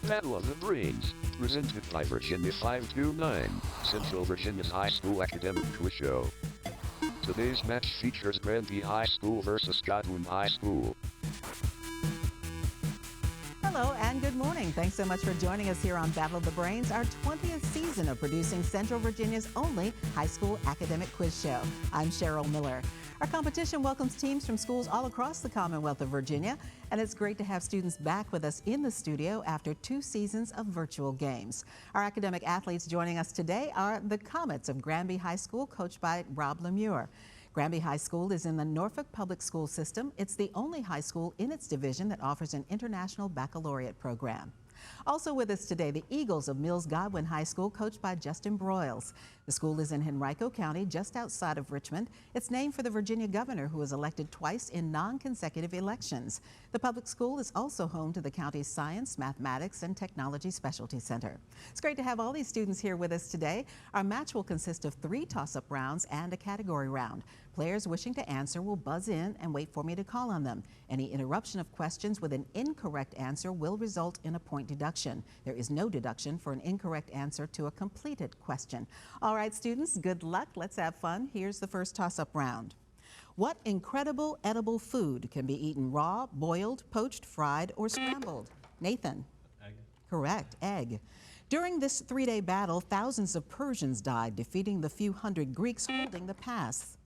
Battle of the Brains, presented by Virginia 529, Central Virginia's high school academic quiz show. Today's match features Granby High School versus Godwin High School. Hello and good morning. Thanks so much for joining us here on Battle of the Brains, our 20th season of producing Central Virginia's only high school academic quiz show. I'm Cheryl Miller. Our competition welcomes teams from schools all across the Commonwealth of Virginia, and it's great to have students back with us in the studio after 2 seasons of virtual games. Our academic athletes joining us today are the Comets of Granby High School, coached by Rob Lemure. Granby High School is in the Norfolk Public School System. It's the only high school in its division that offers an international baccalaureate program. Also with us today, the Eagles of Mills Godwin High School, coached by Justin Broyles. The school is in Henrico County, just outside of Richmond. It's named for the Virginia governor who was elected twice in non-consecutive elections. The public school is also home to the county's Science, Mathematics, and Technology Specialty Center. It's great to have all these students here with us today. Our match will consist of 3 toss-up rounds and a category round. Players wishing to answer will buzz in and wait for me to call on them. Any interruption of questions with an incorrect answer will result in a point deduction. There is no deduction for an incorrect answer to a completed question. All right, students, good luck. Let's have fun. Here's the first toss-up round. What incredible edible food can be eaten raw, boiled, poached, fried, or scrambled? Nathan? Egg. Correct, egg. During this 3-day battle, thousands of Persians died, defeating the few hundred Greeks holding the pass.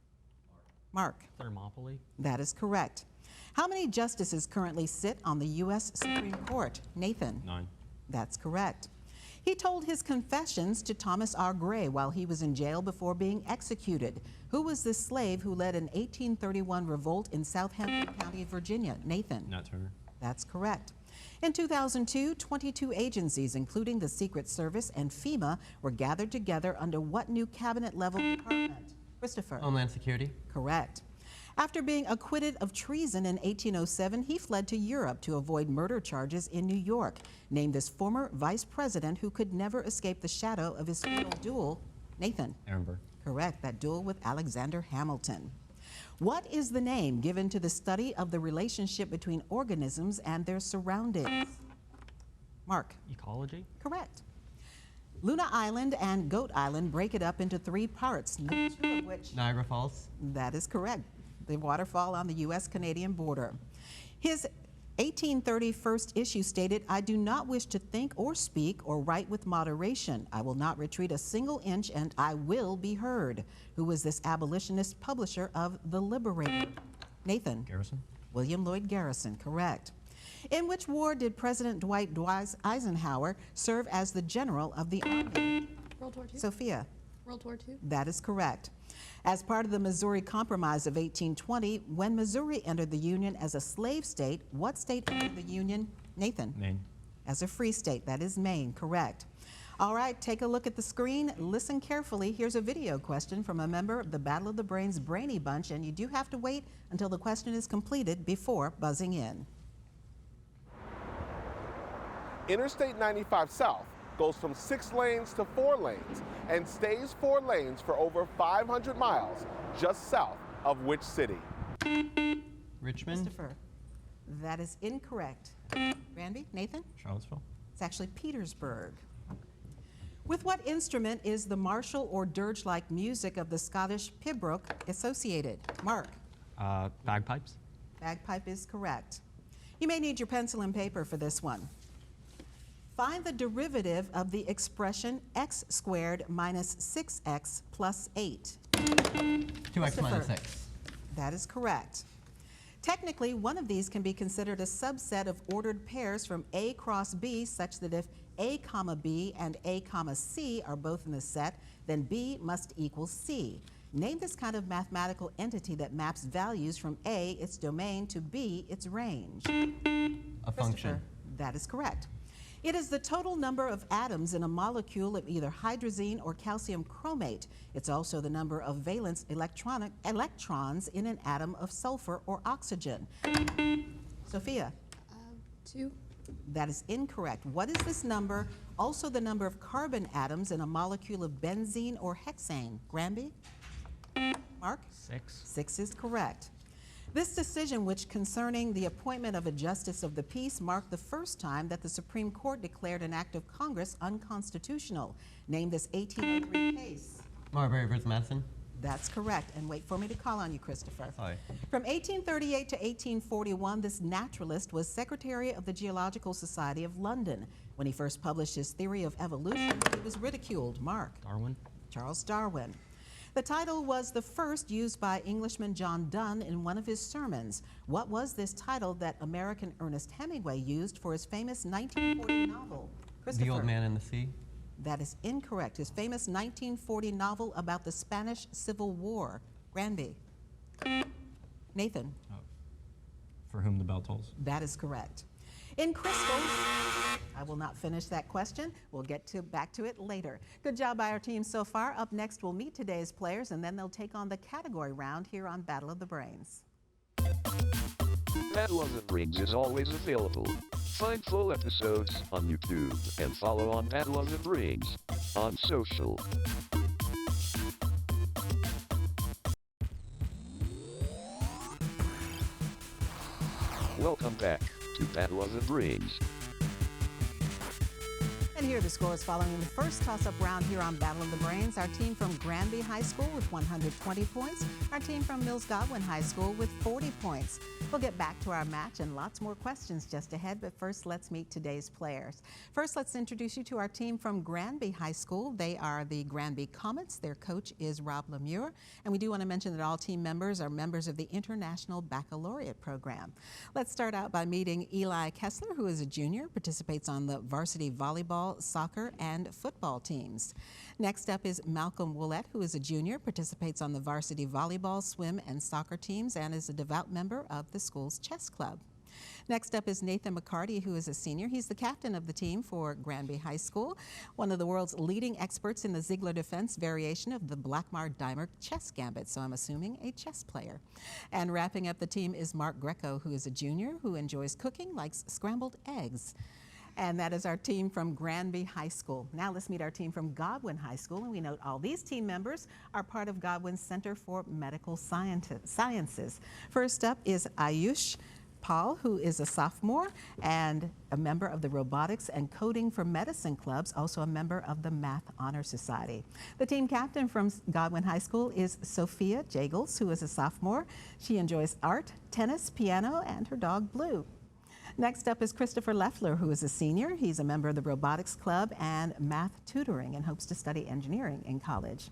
Mark? Thermopylae. That is correct. How many justices currently sit on the U.S. Supreme Court? Nathan? 9. That's correct. He told his confessions to Thomas R. Gray while he was in jail before being executed. Who was this slave who led an 1831 revolt in Southampton County, Virginia? Nathan? Nat Turner. That's correct. In 2002, 22 agencies, including the Secret Service and FEMA, were gathered together under what new cabinet-level department? Christopher? Homeland Security. Correct. After being acquitted of treason in 1807, he fled to Europe to avoid murder charges in New York. Name this former vice president who could never escape the shadow of his fatal duel. Nathan? Ehrenberg. Correct. That duel with Alexander Hamilton. What is the name given to the study of the relationship between organisms and their surroundings? Mark? Ecology. Correct. Luna Island and Goat Island break it up into 3 parts, name 2 of which... Niagara Falls. That is correct. The waterfall on the U.S.-Canadian border. His 1830 first issue stated, "I do not wish to think or speak or write with moderation. I will not retreat a single inch and I will be heard." Who was this abolitionist publisher of The Liberator? Nathan? Garrison. William Lloyd Garrison, correct. In which war did President Dwight Eisenhower serve as the general of the Army? World War II. Sophia? World War II. That is correct. As part of the Missouri Compromise of 1820, when Missouri entered the Union as a slave state, what state entered the Union? Nathan? Maine. As a free state, that is Maine, correct. All right, take a look at the screen, listen carefully. Here's a video question from a member of the Battle of the Brains Brainy Bunch, and you do have to wait until the question is completed before buzzing in. Interstate 95 South goes from 6 lanes to 4 lanes and stays 4 lanes for over 500 miles just south of which city? Richmond. Christopher? That is incorrect. Randy? Nathan? Charlottesville. It's actually Petersburg. With what instrument is the martial or dirge-like music of the Scottish pibroch associated? Mark? Bagpipes. Bagpipe is correct. You may need your pencil and paper for this one. Find the derivative of the expression x squared minus 6x plus 8. 2x minus 6. That is correct. Technically, one of these can be considered a subset of ordered pairs from A cross B, such that if A comma B and A comma C are both in the set, then B must equal C. Name this kind of mathematical entity that maps values from A, its domain, to B, its range. A function. That is correct. It is the total number of atoms in a molecule of either hydrazine or calcium chromate. It's also the number of valence electrons in an atom of sulfur or oxygen. Sophia? 2. That is incorrect. What is this number? Also the number of carbon atoms in a molecule of benzene or hexane. Granby? Mark? 6. 6 is correct. This decision, which concerning the appointment of a justice of the peace, marked the first time that the Supreme Court declared an act of Congress unconstitutional. Name this 1803 case. Marbury v. Madison. That's correct. And wait for me to call on you, Christopher. Sorry. From 1838 to 1841, this naturalist was Secretary of the Geological Society of London. When he first published his theory of evolution, he was ridiculed. Mark. Darwin. Charles Darwin. The title was the first used by Englishman John Donne in one of his sermons. What was this title that American Ernest Hemingway used for his famous 1940 novel? Christopher. The Old Man and the Sea. That is incorrect. His famous 1940 novel about the Spanish Civil War. Granby. Nathan. For Whom the Bell Tolls. That is correct. In crystals, I will not finish that question. We'll get back to it later. Good job by our team so far. Up next, we'll meet today's players, and then they'll take on the category round here on Battle of the Brains. Battle of the Brains is always available. Find full episodes on YouTube and follow on Battle of the Brains on social. Welcome back to Battle of the Brains. And here are the scores following the first toss-up round here on Battle of the Brains. Our team from Granby High School with 120 points. Our team from Mills Godwin High School with 40 points. We'll get back to our match and lots more questions just ahead, but first let's meet today's players. First, let's introduce you to our team from Granby High School. They are the Granby Comets. Their coach is Rob Lemure. And we do want to mention that all team members are members of the International Baccalaureate program. Let's start out by meeting Eli Kessler, who is a junior, participates on the varsity volleyball, soccer, and football teams. Next up is Malcolm Willett, who is a junior, participates on the varsity volleyball, swim, and soccer teams, and is a devout member of the school's chess club. Next up is Nathan McCarty, who is a senior. He's the captain of the team for Granby High School, one of the world's leading experts in the Ziegler defense variation of the Blackmar-Daimer chess gambit, so I'm assuming a chess player. And wrapping up the team is Mark Greco, who is a junior, who enjoys cooking, likes scrambled eggs. And that is our team from Granby High School. Now let's meet our team from Godwin High School. And we note all these team members are part of Godwin's Center for Medical Sciences. First up is Ayush Paul, who is a sophomore and a member of the Robotics and Coding for Medicine clubs, also a member of the Math Honor Society. The team captain from Godwin High School is Sophia Jagels, who is a sophomore. She enjoys art, tennis, piano, and her dog Blue. Next up is Christopher Leffler, who is a senior. He's a member of the Robotics Club and Math Tutoring and hopes to study engineering in college.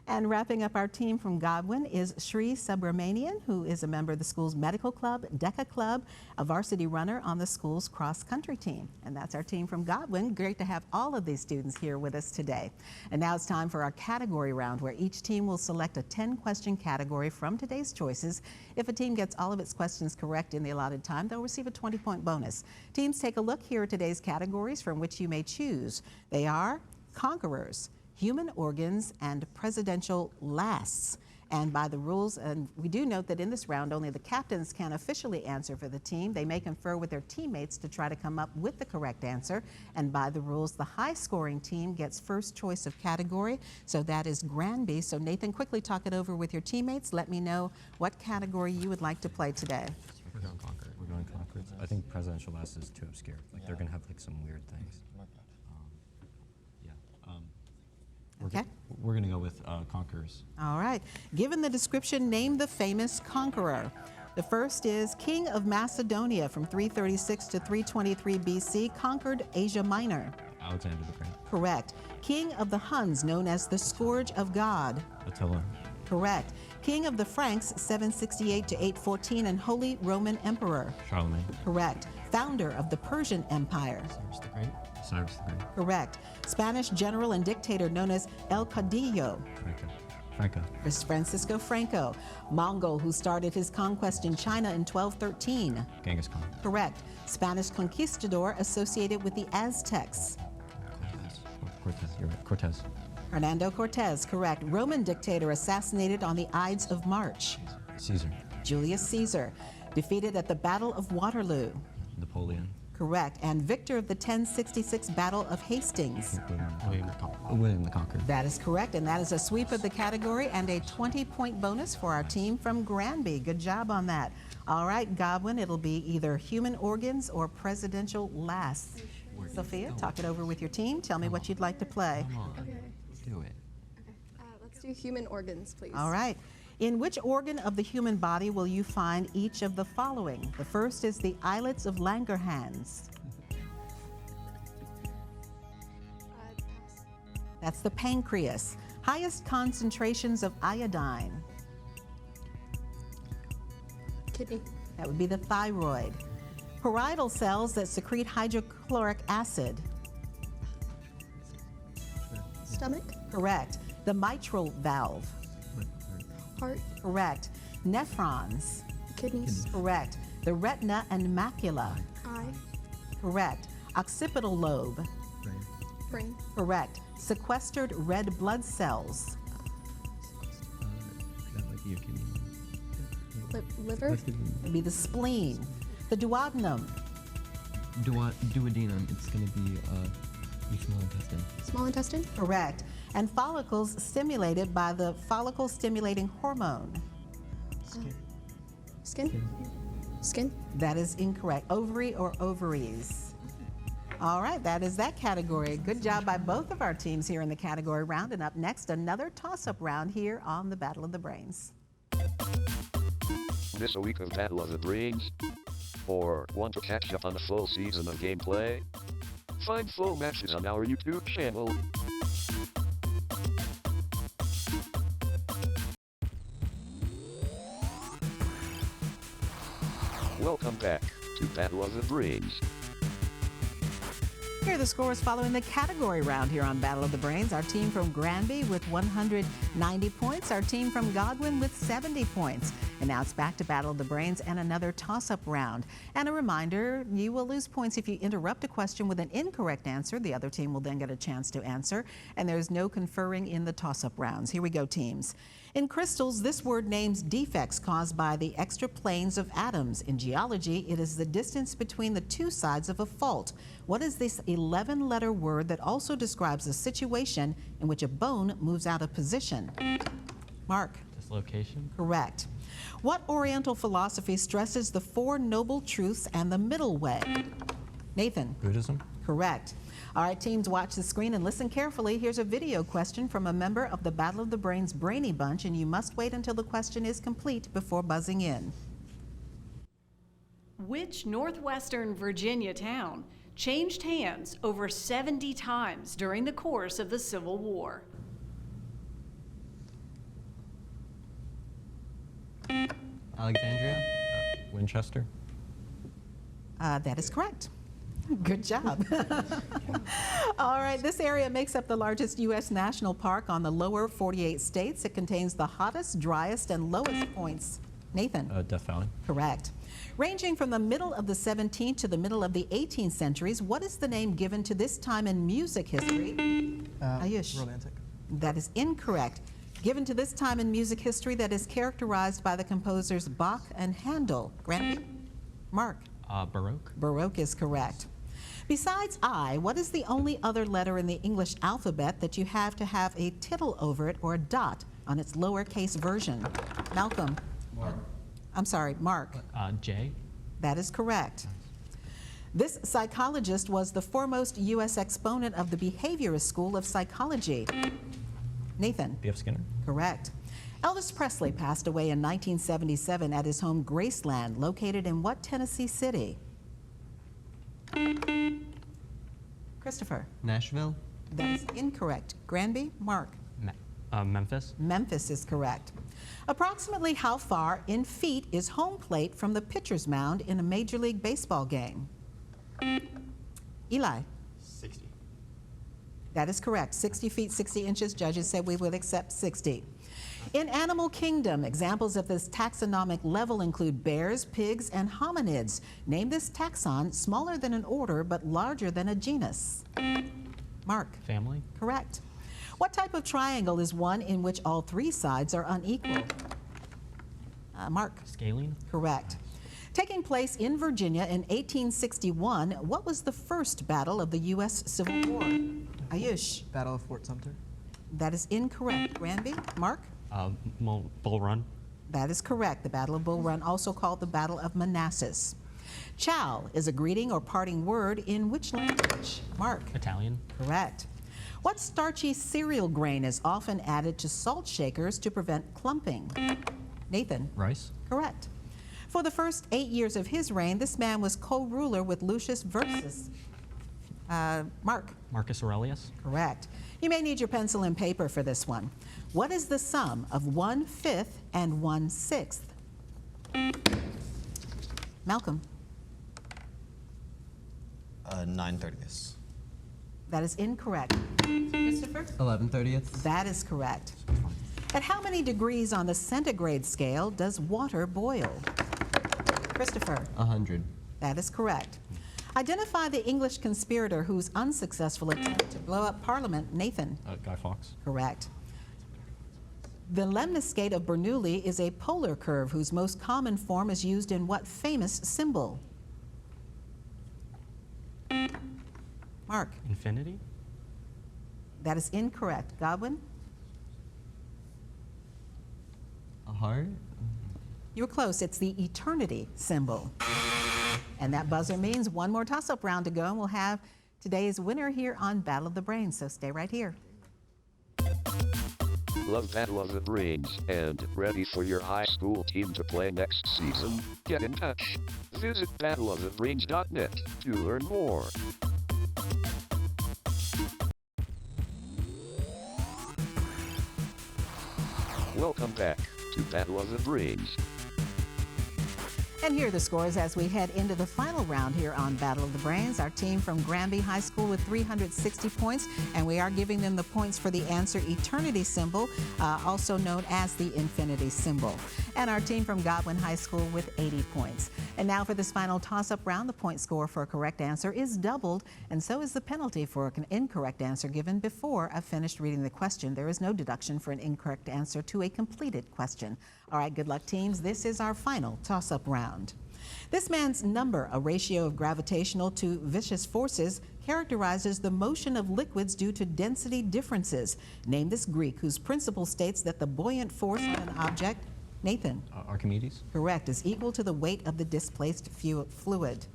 And wrapping up our team from Godwin is Shri Subramanian, who is a member of the school's Medical Club, DECA Club, a varsity runner on the school's cross-country team. And that's our team from Godwin. Great to have all of these students here with us today. And now it's time for our category round, where each team will select a 10-question category from today's choices. If a team gets all of its questions correct in the allotted time, they'll receive a 20-point bonus. Teams, take a look. Here are today's categories from which you may choose. They are conquerors, human organs, and presidential lasts. And by the rules, and we do note that in this round, only the captains can officially answer for the team. They may confer with their teammates to try to come up with the correct answer. And by the rules, the high-scoring team gets first choice of category. So that is Granby. So Nathan, quickly talk it over with your teammates. Let me know what category you would like to play today. We're going Conquer. We're going Conquer. I think presidential last is too obscure. Like they're gonna have like some weird things. Okay. We're gonna go with Conquerors. All right. Given the description, name the famous conqueror. The first is King of Macedonia from 336 to 323 BC, conquered Asia Minor. Alexander the Great. Correct. King of the Huns, known as the Scourge of God. Attila. Correct. King of the Franks, 768 to 814, and Holy Roman Emperor. Charlemagne. Correct. Founder of the Persian Empire. Cyrus the Great. Cyrus the Great. Correct. Spanish general and dictator known as El Caudillo. Franco. Francisco Franco. Mongol who started his conquest in China in 1213. Genghis Khan. Correct. Spanish conquistador associated with the Aztecs. Cortez. You're right. Cortez. Hernando Cortez, correct. Roman dictator assassinated on the Ides of March. Caesar. Julius Caesar. Defeated at the Battle of Waterloo. Napoleon. Correct. And victor of the 1066 Battle of Hastings. William the Conqueror. That is correct, and that is a sweep of the category and a 20-point bonus for our team from Granby. Good job on that. All right, Godwin, it'll be either human organs or presidential lasts. Sophia, talk it over with your team. Tell me what you'd like to play. Come on. Okay. Do it. Okay. Let's do human organs, please. All right. In which organ of the human body will you find each of the following? The first is the islets of Langerhans. Pass. That's the pancreas. Highest concentrations of iodine. Kidney. That would be the thyroid. Parietal cells that secrete hydrochloric acid. Stomach. Correct. The mitral valve. Heart. Correct. Nephrons. Kidneys. Correct. The retina and macula. Eye. Correct. Occipital lobe. Brain. Correct. Sequestered red blood cells. That might be a kidney. Liver. It'd be the spleen. The duodenum. Duodenum. It's going to be your small intestine. Small intestine. Correct. And follicles stimulated by the follicle stimulating hormone. Skin. Skin. That is incorrect. Ovary or ovaries. All right, that is that category. Good job by both of our teams here in the category round. And up next, another toss-up round here on the Battle of the Brains. This a week of Battle of the Brains? Or want to catch up on a full season of gameplay? Find full matches on our YouTube channel. Welcome back to Battle of the Brains. Here are the scores following the category round here on Battle of the Brains. Our team from Granby with 190 points. Our team from Godwin with 70 points. And now it's back to Battle of the Brains and another toss-up round. And a reminder, you will lose points if you interrupt a question with an incorrect answer. The other team will then get a chance to answer. And there's no conferring in the toss-up rounds. Here we go, teams. In crystals, this word names defects caused by the extra planes of atoms. In geology, it is the distance between the two sides of a fault. What is this 11-letter word that also describes a situation in which a bone moves out of position? Mark. Dislocation. Correct. What Oriental philosophy stresses the Four Noble Truths and the Middle Way? Nathan. Buddhism. Correct. All right, teams, watch the screen and listen carefully. Here's a video question from a member of the Battle of the Brains Brainy Bunch, and you must wait until the question is complete before buzzing in. Which northwestern Virginia town changed hands over 70 times during the course of the Civil War? Alexandria. Winchester. That is correct. Good job. All right, this area makes up the largest U.S. national park on the lower 48 states. It contains the hottest, driest, and lowest points. Nathan? Death Valley. Correct. Ranging from the middle of the 17th to the middle of the 18th centuries, what is the name given to this time in music history? Ayush. Romantic. That is incorrect. Given to this time in music history that is characterized by the composers Bach and Handel. Granby? Mark? Baroque. Baroque is correct. Besides I, what is the only other letter in the English alphabet that you have to have a tittle over it or a dot on its lowercase version? Malcolm? Mark. I'm sorry, Mark. J. That is correct. This psychologist was the foremost U.S. exponent of the behaviorist school of psychology. Nathan? B.F. Skinner. Correct. Elvis Presley passed away in 1977 at his home Graceland, located in what Tennessee city? Christopher? Nashville. That is incorrect. Granby? Mark? Memphis. Memphis is correct. Approximately how far in feet is home plate from the pitcher's mound in a Major League Baseball game? Eli? 60. That is correct. 60 feet, 60 inches. Judges said we would accept 60. In Animal Kingdom, examples of this taxonomic level include bears, pigs, and hominids. Name this taxon smaller than an order but larger than a genus. Mark? Family. Correct. What type of triangle is one in which all three sides are unequal? Mark? Scaling. Correct. Taking place in Virginia in 1861, what was the first battle of the U.S. Civil War? Ayush. Battle of Fort Sumter. That is incorrect. Granby. Mark? Bull Run. That is correct. The Battle of Bull Run, also called the Battle of Manassas. Ciao is a greeting or parting word in which language? Mark? Italian. Correct. What starchy cereal grain is often added to salt shakers to prevent clumping? Nathan? Rice. Correct. For the first 8 years of his reign, this man was co-ruler with Lucius Verus. Mark? Marcus Aurelius. Correct. You may need your pencil and paper for this one. What is the sum of 1/5 and 1/6? Malcolm? 9/30. That is incorrect. Christopher? 11/30. That is correct. At how many degrees on the centigrade scale does water boil? Christopher? 100. That is correct. Identify the English conspirator whose unsuccessful attempt to blow up Parliament. Nathan? Guy Fawkes. Correct. The lemniscate of Bernoulli is a polar curve whose most common form is used in what famous symbol? Mark? Infinity. That is incorrect. Godwin? A heart? You were close. It's the eternity symbol. And that buzzer means one more toss-up round to go, and we'll have today's winner here on Battle of the Brains, so stay right here. Love Battle of the Brains and ready for your high school team to play next season? Get in touch. Visit battleofthebrains.net to learn more. Welcome back to Battle of the Brains. And here are the scores as we head into the final round here on Battle of the Brains. Our team from Granby High School with 360 points, and we are giving them the points for the answer eternity symbol, also known as the infinity symbol. And our team from Godwin High School with 80 points. And now for this final toss-up round, the point score for a correct answer is doubled, and so is the penalty for an incorrect answer given before I've finished reading the question. There is no deduction for an incorrect answer to a completed question. All right, good luck, teams. This is our final toss-up round. This man's number, a ratio of gravitational to viscous forces, characterizes the motion of liquids due to density differences. Name this Greek whose principle states that the buoyant force on an object, Nathan? Archimedes. Correct, is equal to the weight of the displaced fluid.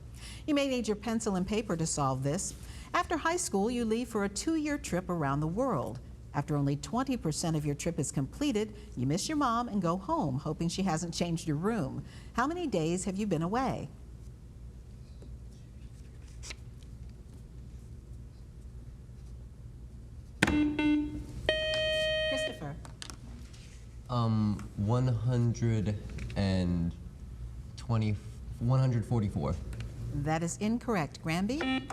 You may need your pencil and paper to solve this. After high school, you leave for a 2-year trip around the world. After only 20% of your trip is completed, you miss your mom and go home, hoping she hasn't changed your room. How many days have you been away? Christopher? 144. That is incorrect. Granby?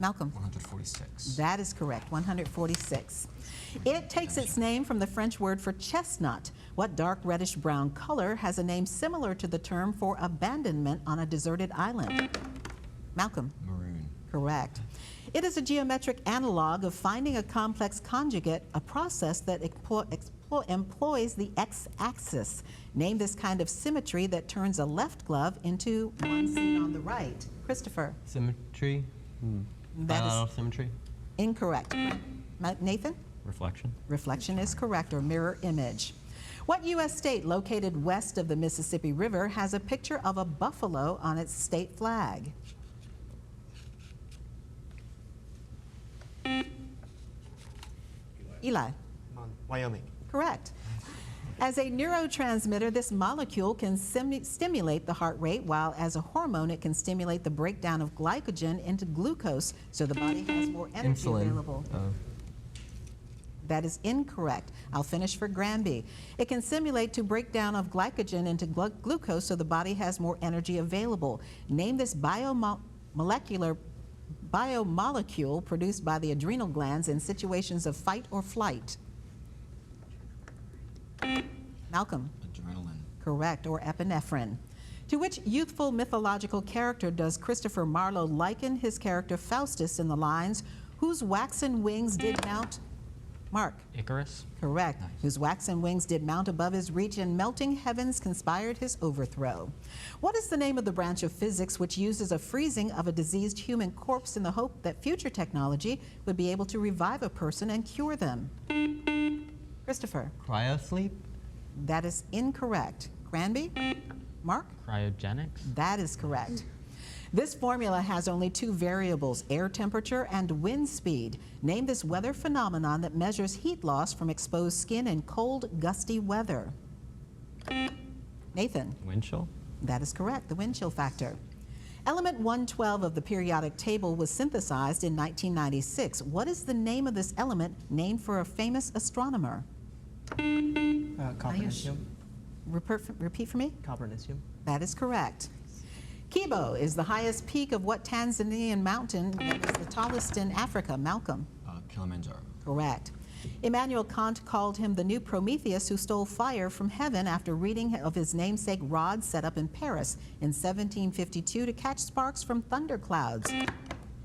Malcolm? 146. That is correct, 146. It takes its name from the French word for chestnut. What dark reddish-brown color has a name similar to the term for abandonment on a deserted island? Malcolm? Maroon. Correct. It is a geometric analog of finding a complex conjugate, a process that employs the x-axis. Name this kind of symmetry that turns a left glove into one seen on the right. Christopher? Symmetry? That is Bilateral symmetry? incorrect. Nathan? Reflection. Reflection is correct, or mirror image. What U.S. state located west of the Mississippi River has a picture of a buffalo on its state flag? Eli? Wyoming. Correct. As a neurotransmitter, this molecule can stimulate the heart rate, while as a hormone, it can stimulate the breakdown of glycogen into glucose so the body has more energy Insulin. available. That is incorrect. I'll finish for Granby. It can stimulate to breakdown of glycogen into glucose so the body has more energy available. Name this biomolecule produced by the adrenal glands in situations of fight or flight. Malcolm? Adrenaline. Correct, or epinephrine. To which youthful mythological character does Christopher Marlowe liken his character Faustus in the lines, "Whose waxen wings did mount Mark. Icarus. Correct. Nice. Whose waxen wings did mount above his reach, and melting heavens conspired his overthrow. What is the name of the branch of physics which uses a freezing of a diseased human corpse in the hope that future technology would be able to revive a person and cure them? Christopher. Cryosleep? That is incorrect. Granby? Mark? Cryogenics. That is correct. This formula has only two variables, air temperature and wind speed. Name this weather phenomenon that measures heat loss from exposed skin in cold, gusty weather. Nathan. Wind chill. That is correct, the wind chill factor. Element 112 of the periodic table was synthesized in 1996. What is the name of this element named for a famous astronomer? Copernicium. Repeat for me. Copernicium. That is correct. Kibo is the highest peak of what Tanzanian mountain that is the tallest in Africa? Malcolm. Kilimanjaro. Correct. Immanuel Kant called him the new Prometheus who stole fire from heaven after reading of his namesake rod set up in Paris in 1752 to catch sparks from thunderclouds.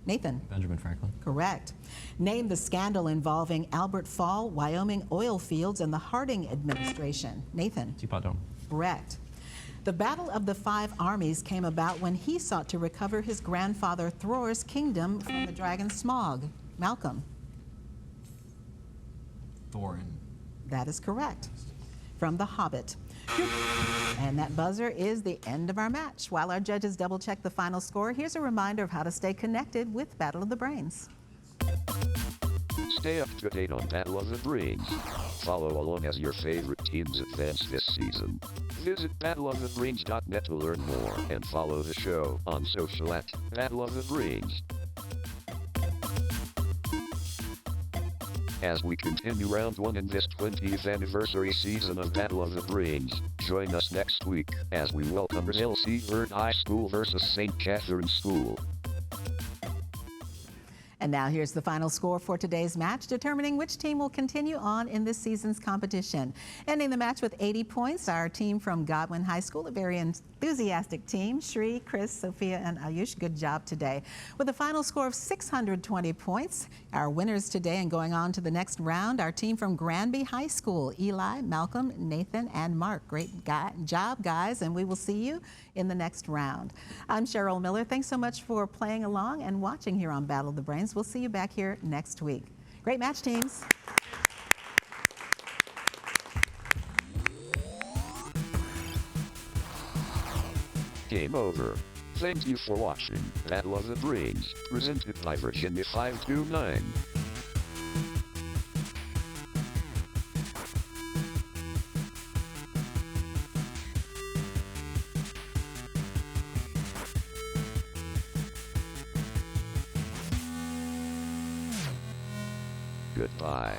Nathan. Benjamin Franklin. Correct. Name the scandal involving Albert Fall, Wyoming oil fields, and the Harding administration. Nathan. Teapot Dome. Correct. The Battle of the Five Armies came about when he sought to recover his grandfather Thror's kingdom from the dragon Smog. Malcolm. Thorin. That is correct. From The Hobbit. And that buzzer is the end of our match. While our judges double check the final score, here's a reminder of how to stay connected with Battle of the Brains. Stay up to date on Battle of the Brains. Follow along as your favorite teams advance this season. Visit battleofthebrains.net to learn more and follow the show on social at Battle of the Brains. As we continue round 1 in this 20th anniversary season of Battle of the Brains, join us next week as we welcome LC Bird High School versus St. Catherine's School. And now here's the final score for today's match, determining which team will continue on in this season's competition. Ending the match with 80 points, our team from Godwin High School, a very enthusiastic team. Shri, Chris, Sophia, and Ayush, good job today. With a final score of 620 points, our winners today and going on to the next round, our team from Granby High School, Eli, Malcolm, Nathan, and Mark. Great job, guys, and we will see you in the next round. I'm Cheryl Miller. Thanks so much for playing along and watching here on Battle of the Brains. We'll see you back here next week. Great match, teams. Game over. Thank you for watching Battle of the Brains, presented by Virginia 529. Goodbye.